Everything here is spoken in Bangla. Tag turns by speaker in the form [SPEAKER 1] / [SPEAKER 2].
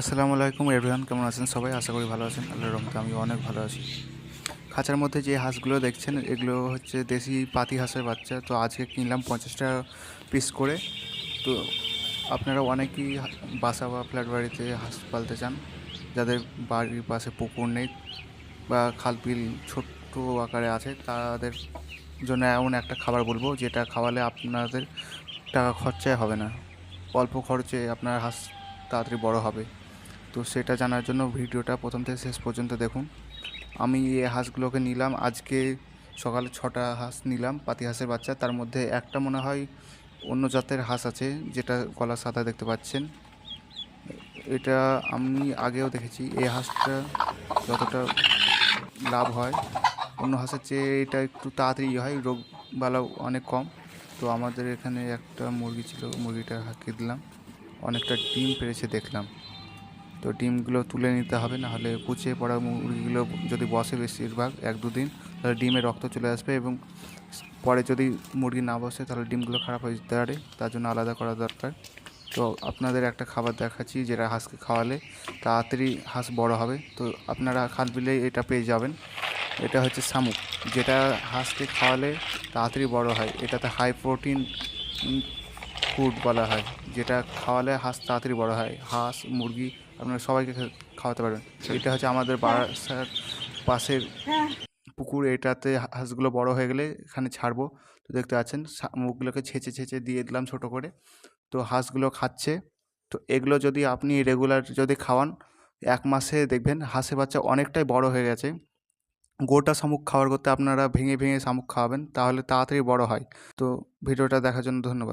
[SPEAKER 1] আসসালামু আলাইকুম এভরিওয়ান, কেমন আছেন সবাই? আশা করি ভালো আছেন। আল্লাহর রহমতে আমিও অনেক ভালো আছি। খাঁচার মধ্যে যে হাঁসগুলো দেখছেন এগুলো হচ্ছে দেশি পাতি হাঁসের বাচ্চা। তো আজকে কিনলাম 50টা পিস করে। তো আপনারা অনেকেই বাসা বা ফ্ল্যাট বাড়িতে হাঁস পালতে চান, যাদের বাড়ির পাশে পুকুর নেই বা খাল বিল ছোট্ট আকারে আছে, তাদের জন্য এমন একটা খাবার বলবো যেটা খাওয়ালে আপনাদের টাকা খরচাই হবে না, অল্প খরচে আপনার হাঁস তাড়াতাড়ি বড় হবে। তো সেটা জানার জন্য ভিডিওটা প্রথম থেকে শেষ পর্যন্ত দেখুন। আমি এই হাঁসগুলোকে নিলাম আজকে সকালে 6টা হাঁস নিলাম, পাতি হাঁসের বাচ্চা। তার মধ্যে একটা মনে হয় অন্য জাতের হাঁস আছে, যেটা গলা সাদা দেখতে পাচ্ছেন। এটা আমি আগেও দেখেছি। এই হাঁসটা যতটা লাভ হয় অন্য হাঁসের চেয়ে এটা একটু তাড়াতাড়ি হয়, রোগ বালা অনেক কম। তো আমাদের এখানে একটা মুরগি ছিল, মুরগিটা হাঁকিয়ে দিলাম, অনেকটা ডিম পেড়েছে দেখলাম। তো ডিমগুলো তুলে নিতে হবে, না হলে কুচিয়ে পড়া মুরগিগুলো যদি বসে বেশিরভাগ 1-2 দিন, তাহলে ডিমে রক্ত চলে আসবে এবং পরে যদি মুরগি না বসে তাহলে ডিমগুলো খারাপ হয়ে যেতে পারে। তার জন্য আলাদা করা দরকার। তো আপনাদের একটা খাবার দেখাচ্ছি যেটা হাঁসকে খাওয়ালে তাড়াতাড়ি হাঁস বড় হবে। তো আপনারা খাল বিলে এটা পেয়ে যাবেন। এটা হচ্ছে শামুক, যেটা হাঁসকে খাওয়ালে তাড়াতাড়ি বড় হয়। এটাতে হাই প্রোটিন ফুড বলা হয়, যেটা খাওয়ালে হাঁস তাড়াতাড়ি বড় হয়। হাঁস, মুরগি আপনারা সবাইকে খাওয়াতে পারবেন। এটা হচ্ছে আমাদের বাসার পাশের পুকুর। এটাতে হাঁসগুলো বড় হয়ে গেলে এখানে ছাড়বো। তো দেখতে পাচ্ছেন মুখগুলোকে ছেঁচে ছেঁচে দিয়ে দিলাম ছোটো করে। তো হাঁসগুলো খাচ্ছে। তো এগুলো যদি আপনি রেগুলার যদি খাওয়ান, 1 মাসে দেখবেন হাঁসের বাচ্চা অনেকটাই বড় হয়ে গেছে। গোটা শামুক খাওয়ার করতে আপনারা ভেঙে ভেঙে শামুক খাওয়াবেন, তাহলে তাড়াতাড়ি বড় হয়। তো ভিডিওটা দেখার জন্য ধন্যবাদ।